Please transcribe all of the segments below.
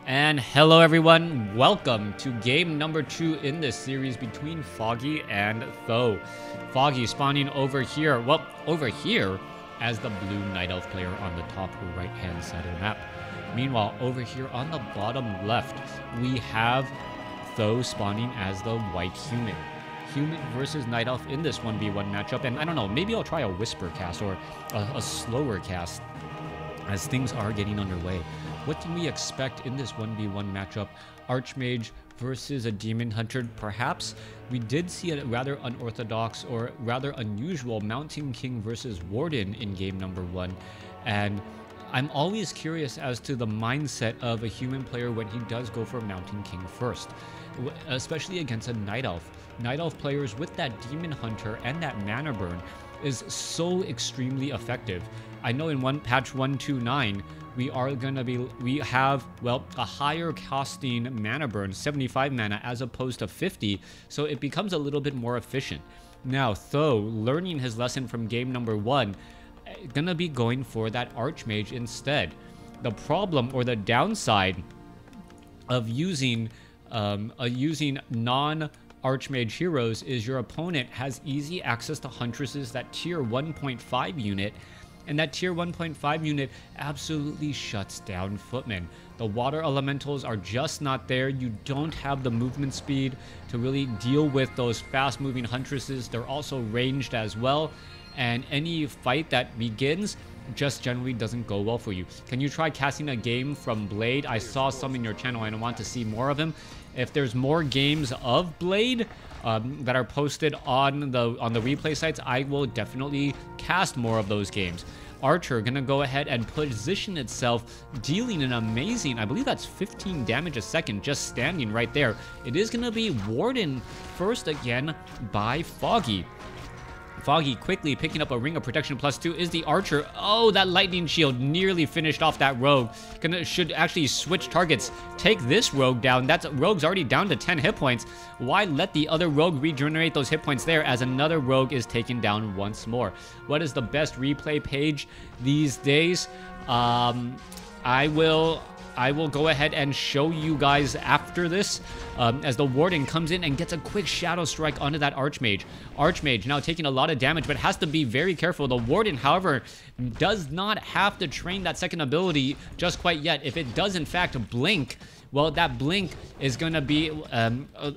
And hello everyone, welcome to game number 2 in this series between Foggy and Th000. Foggy spawning over here, as the blue Night Elf player on the top right hand side of the map. Meanwhile, over here on the bottom left, we have Th000 spawning as the white human. Human versus Night Elf in this 1v1 matchup, and I don't know, maybe I'll try a whisper cast or a slower cast as things are getting underway. What can we expect in this 1v1 matchup? Archmage versus a Demon Hunter, perhaps? We did see a rather unorthodox or rather unusual Mountain King versus Warden in game number 1. And I'm always curious as to the mindset of a human player when he does go for Mountain King first, especially against a Night Elf. Night Elf players with that Demon Hunter and that Mana Burn is so extremely effective. I know in patch 129, we have a higher costing mana burn, 75 mana as opposed to 50, so it becomes a little bit more efficient. Now, Th000, learning his lesson from game number 1, gonna be going for that Archmage instead. The problem or the downside of using non-Archmage heroes is your opponent has easy access to Huntresses, that tier 1.5 unit, and that tier 1.5 unit absolutely shuts down Footmen. The water elementals are just not there. You don't have the movement speed to really deal with those fast-moving Huntresses. They're also ranged as well, and any fight that begins just generally doesn't go well for you. Can you try casting a game from Blade? I saw some in your channel and I want to see more of them. If there's more games of Blade that are posted on the replay sites, I will definitely cast more of those games. Archer gonna go ahead and position itself, dealing an amazing, I believe that's 15 damage a second just standing right there. It is gonna be Warden first again by Foggy. Foggy quickly picking up a Ring of Protection +2 is the Archer. Oh, that Lightning Shield nearly finished off that Rogue. Should actually switch targets. Take this Rogue down. Rogue's already down to 10 hit points. Why let the other Rogue regenerate those hit points there as another Rogue is taken down once more? What is the best replay page these days? I will go ahead and show you guys after this as the Warden comes in and gets a quick Shadow Strike onto that Archmage. Archmage now taking a lot of damage, but has to be very careful. The Warden, however, does not have to train that second ability just quite yet. If it does, in fact, blink, well, that blink is going to be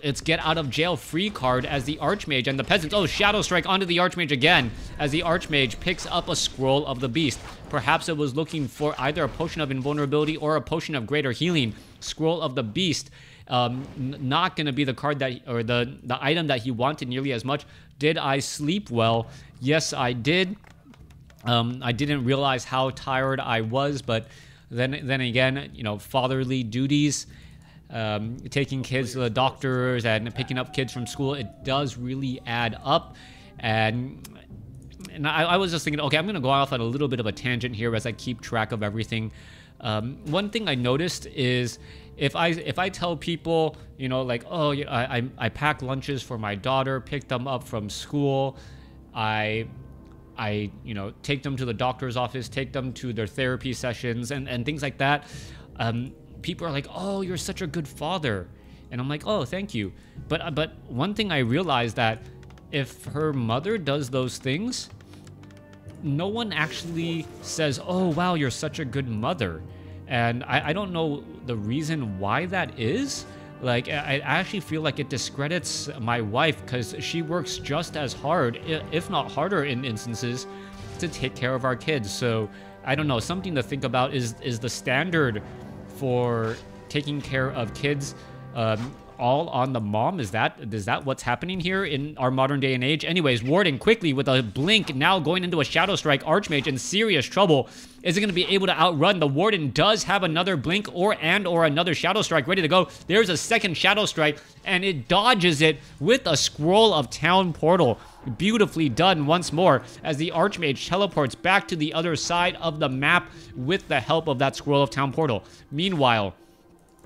its get out of jail free card as the Archmage and the Peasants. Oh, Shadow Strike onto the Archmage again as the Archmage picks up a Scroll of the Beast. Perhaps it was looking for either a Potion of Invulnerability or a Potion of Greater Healing. Scroll of the Beast, not going to be the card that, or the item that he wanted nearly as much. Did I sleep well? Yes, I did. I didn't realize how tired I was, but then again, you know, fatherly duties, taking kids to the doctors and picking up kids from school, it does really add up. And I was just thinking, okay, I'm going to go off on a little bit of a tangent here as I keep track of everything. One thing I noticed is if I tell people, you know, like, oh, I pack lunches for my daughter, pick them up from school, I you know, take them to the doctor's office, take them to their therapy sessions and things like that. People are like, oh, you're such a good father. And I'm like, oh, thank you. But one thing I realized that if her mother does those things, no one actually says, oh, wow, you're such a good mother. And I don't know the reason why that is. Like, I actually feel like it discredits my wife because she works just as hard, if not harder in instances, to take care of our kids. So, I don't know, something to think about is the standard for taking care of kids all on the mom? Is that what's happening here in our modern day and age? Anyways, Warden quickly with a blink, now going into a Shadow Strike. Archmage in serious trouble. Is it going to be able to outrun? The Warden does have another blink or another Shadow Strike ready to go. There's a second Shadow Strike, and it dodges it with a Scroll of Town Portal. Beautifully done once more as the Archmage teleports back to the other side of the map with the help of that Scroll of Town Portal. Meanwhile,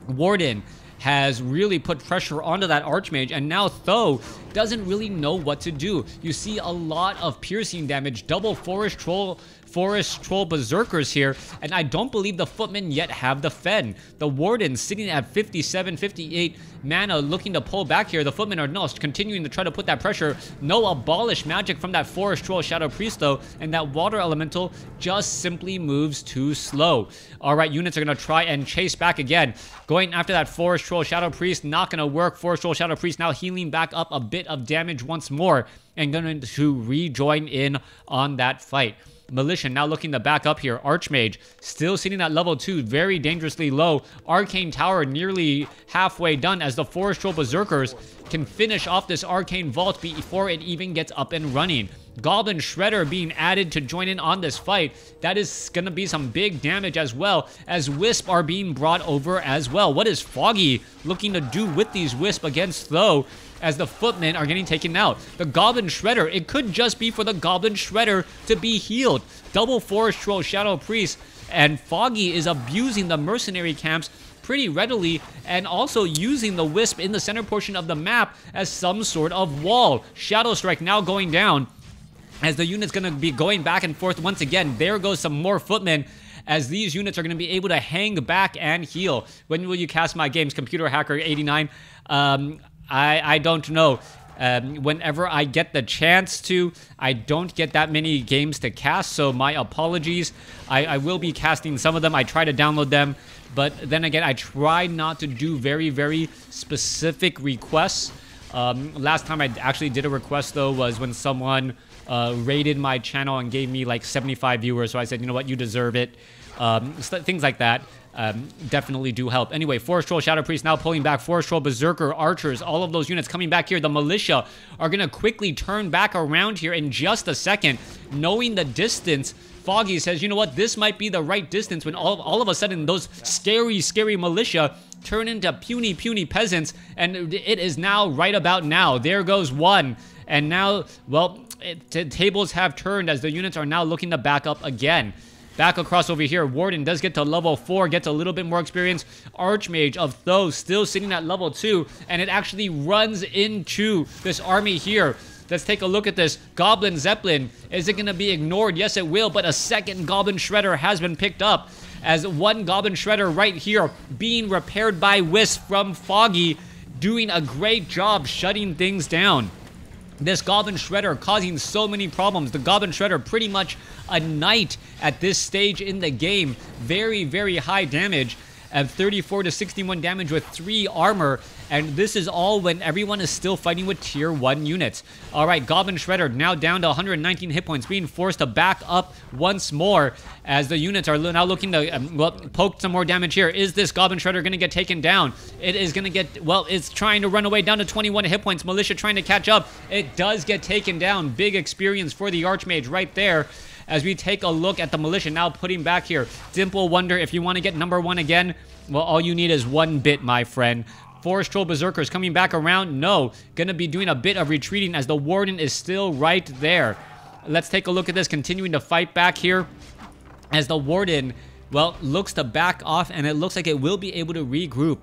Warden has really put pressure onto that Archmage, and now Th000 doesn't really know what to do. You see a lot of piercing damage, double Forest Troll Forest Troll Berserkers here, and I don't believe the Footmen yet have the Fen. The Warden sitting at 57, 58 mana, looking to pull back here. The Footmen are no, continuing to try to put that pressure. No abolish magic from that Forest Troll Shadow Priest though, and that Water Elemental just simply moves too slow. Alright, units are going to try and chase back again. Going after that Forest Troll Shadow Priest, not going to work. Forest Troll Shadow Priest now healing back up a bit of damage once more, and going to rejoin in on that fight. Militia now looking to back up here. Archmage still sitting at level 2, very dangerously low. Arcane Tower nearly halfway done as the Forest Troll Berserkers can finish off this Arcane Vault before it even gets up and running. Goblin Shredder being added to join in on this fight. That is going to be some big damage as well, as Wisp are being brought over as well. What is Foggy looking to do with these Wisp against Th000? As the Footmen are getting taken out. The Goblin Shredder, it could just be for the Goblin Shredder to be healed. Double Forest Troll Shadow Priest, and Foggy is abusing the mercenary camps pretty readily, and also using the Wisp in the center portion of the map as some sort of wall. Shadow Strike now going down, as the unit's going to be going back and forth once again. There goes some more Footmen, as these units are going to be able to hang back and heal. When will you cast my games, Computer Hacker 89? I don't know. Whenever I get the chance to, I don't get that many games to cast, so my apologies. I will be casting some of them. I try to download them, but then again, I try not to do very, very specific requests. Last time I actually did a request, though, was when someone rated my channel and gave me like 75 viewers, so I said, you know what, you deserve it. Things like that. Definitely do help. Anyway, Forest Troll Shadow Priest now pulling back. Forest Troll Berserker, Archers, all of those units coming back here. The Militia are going to quickly turn back around here in just a second. Knowing the distance, Foggy says, you know what, this might be the right distance, when all of a sudden those scary, scary Militia turn into puny, puny peasants, and it is now right about now. There goes one. And now, well, tables have turned as the units are now looking to back up again. Back across over here, Warden does get to level 4, gets a little bit more experience. Archmage of Th000 still sitting at level 2, and it actually runs into this army here. Let's take a look at this. Goblin Zeppelin, is it going to be ignored? Yes, it will, but a second Goblin Shredder has been picked up, as one Goblin Shredder right here being repaired by Wisp from Foggy, doing a great job shutting things down. This Goblin Shredder causing so many problems. The Goblin Shredder pretty much a knight at this stage in the game. Very, very high damage at 34 to 61 damage with 3 armor. And this is all when everyone is still fighting with tier 1 units. Alright, Goblin Shredder now down to 119 hit points, being forced to back up once more as the units are now looking to well, poke some more damage here. Is this Goblin Shredder going to get taken down? It is going to get, well, it's trying to run away down to 21 hit points. Militia trying to catch up. It does get taken down. Big experience for the Archmage right there. As we take a look at the Militia now putting back here. Dimple Wonder, if you want to get number 1 again, well, all you need is 1 bit, my friend. Forest Troll Berserkers coming back around. No, gonna be doing a bit of retreating as the Warden is still right there. Let's take a look at this, continuing to fight back here as the Warden, well, looks to back off, and it looks like it will be able to regroup.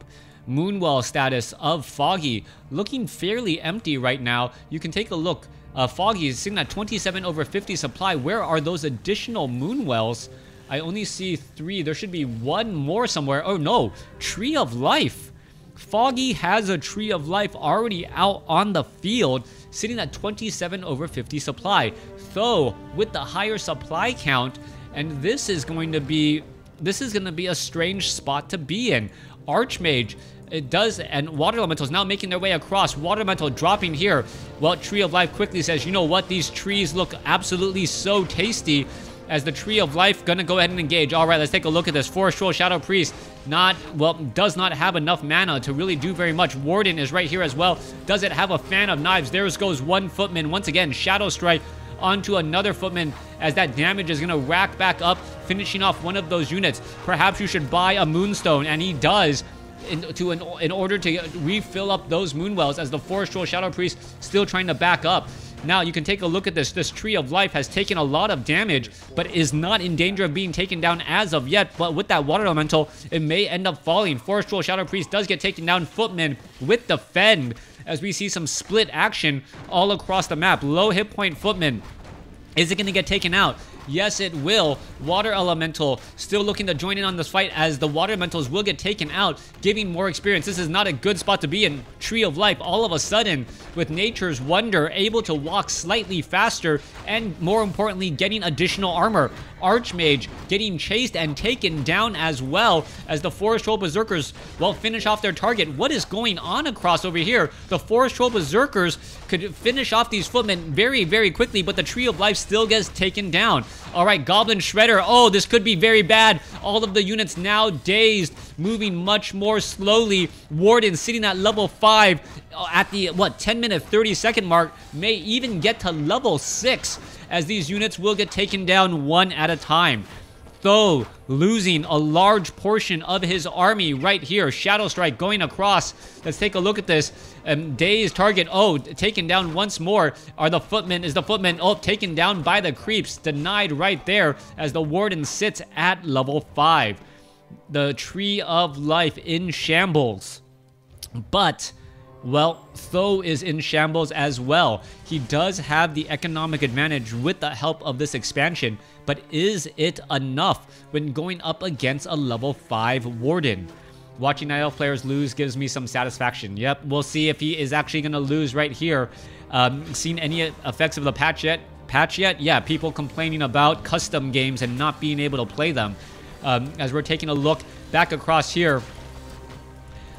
Moonwell status of Foggy looking fairly empty right now. You can take a look. Foggy is sitting at 27 over 50 supply. Where are those additional Moonwells? I only see 3. There should be 1 more somewhere. Oh no, Tree of Life. Foggy has a Tree of Life already out on the field, sitting at 27 over 50 supply. Though, with the higher supply count, and this is going to be a strange spot to be in. Archmage, it does, and Water Elementals now making their way across. Water Elemental dropping here. Well, Tree of Life quickly says, you know what, these trees look absolutely so tasty, as the Tree of Life gonna go ahead and engage. All right, let's take a look at this. Forest Troll Shadow Priest does not have enough mana to really do very much. Warden is right here as well. Does it have a Fan of Knives? There goes one Footman. Once again, Shadow Strike onto another Footman, as that damage is gonna rack back up, finishing off one of those units. Perhaps you should buy a Moonstone, and he does, in order to refill up those Moonwells, as the Forest Troll Shadow Priest still trying to back up. Now, you can take a look at this. This Tree of Life has taken a lot of damage, but is not in danger of being taken down as of yet. But with that Water Elemental, it may end up falling. Forest Troll Shadow Priest does get taken down. Footman with the Fend, as we see some split action all across the map. Low hit point Footman. Is it going to get taken out? Yes, it will. Water Elemental still looking to join in on this fight as the Water Elementals will get taken out, giving more experience. This is not a good spot to be in. Tree of Life, all of a sudden, with Nature's Wonder, able to walk slightly faster and, more importantly, getting additional armor. Archmage getting chased and taken down as well as the Forest Troll Berserkers, well, finish off their target. What is going on across over here? The Forest Troll Berserkers could finish off these footmen very, very quickly, but the Tree of Life still gets taken down. All right, Goblin Shredder. Oh, this could be very bad. All of the units now dazed, moving much more slowly. Warden sitting at level 5 at the, 10-minute, 30-second mark, may even get to level 6 as these units will get taken down one at a time. Though losing a large portion of his army right here. Shadow Strike going across. Let's take a look at this. Day's target, taken down once more. Is the footman, taken down by the creeps. Denied right there as the Warden sits at level 5. The Tree of Life in shambles. But, well, Th000 is in shambles as well. He does have the economic advantage with the help of this expansion, but is it enough when going up against a level 5 Warden? Watching Night Elf players lose gives me some satisfaction. Yep, we'll see if he is actually going to lose right here. Seen any effects of the patch yet? Yeah, people complaining about custom games and not being able to play them. As we're taking a look back across here,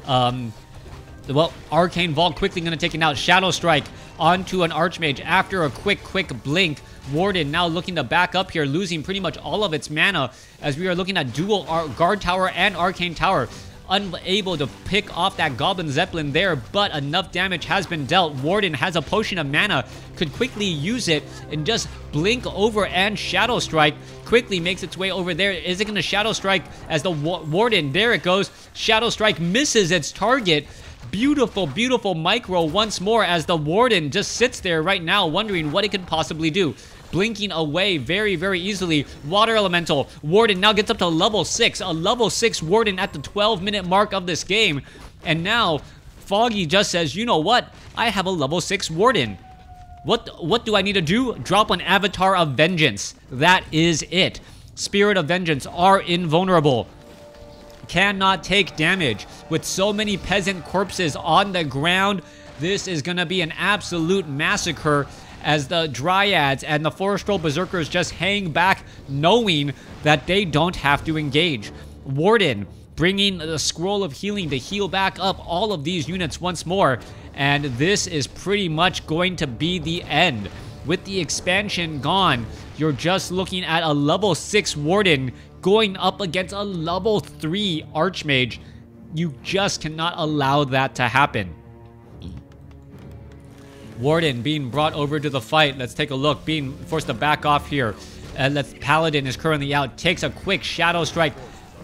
well, Arcane Vault quickly going to take it out. Shadow Strike onto an Archmage after a quick blink. Warden now looking to back up here, losing pretty much all of its mana as we are looking at dual Guard Tower and Arcane Tower. Unable to pick off that Goblin Zeppelin there, but enough damage has been dealt. Warden has a potion of mana, could quickly use it and just blink over, and Shadow Strike quickly makes its way over there. Is it going to Shadow Strike as the Warden? There it goes. Shadow Strike misses its target. Beautiful, beautiful micro once more as the Warden just sits there right now wondering what it could possibly do. Blinking away very, very easily. Water Elemental. Warden now gets up to level 6. A level 6 Warden at the 12-minute mark of this game. And now, Foggy just says, you know what? I have a level 6 Warden. What do I need to do? Drop an Avatar of Vengeance. That is it. Spirit of Vengeance are invulnerable. Cannot take damage. With so many peasant corpses on the ground, this is going to be an absolute massacre as the Dryads and the Forest Troll Berserkers just hang back knowing that they don't have to engage. Warden bringing the Scroll of Healing to heal back up all of these units once more, and this is pretty much going to be the end. With the expansion gone, you're just looking at a level 6 Warden going up against a level 3 Archmage. You just cannot allow that to happen. Warden being brought over to the fight. Let's take a look. Being forced to back off here. Paladin is currently out. Takes a quick Shadow Strike.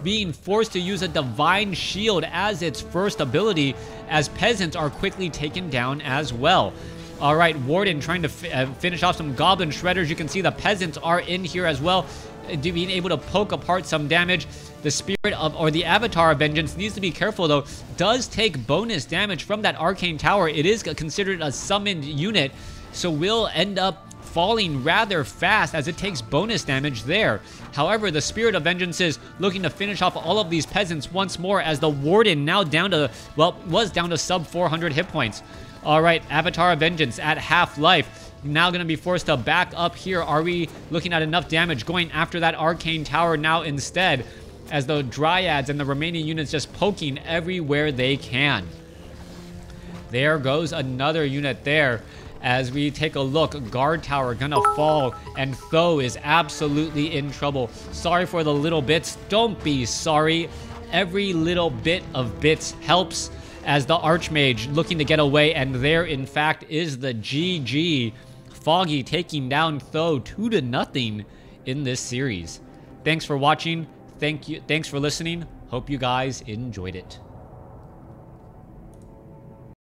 Being forced to use a Divine Shield as its first ability, as peasants are quickly taken down as well. All right, Warden trying to finish off some Goblin Shredders. You can see the peasants are in here as well, being able to poke apart some damage. The Spirit of, or the Avatar of Vengeance needs to be careful though. Does take bonus damage from that Arcane Tower. It is considered a summoned unit, so will end up falling rather fast as it takes bonus damage there. However, the Spirit of Vengeance is looking to finish off all of these peasants once more as the Warden now down to, well, was down to sub 400 hit points. All right, Avatar of Vengeance at half life. Now going to be forced to back up here. Are we looking at enough damage going after that Arcane Tower now instead, as the Dryads and the remaining units just poking everywhere they can? There goes another unit there. As we take a look, Guard Tower gonna fall, and Th000 is absolutely in trouble. Sorry for the little bits. Don't be sorry. Every little bit of bits helps, as the Archmage looking to get away, and there in fact is the GG. Foggy taking down Th000 2-0 in this series. Thanks for watching. Thanks for listening. Hope you guys enjoyed it.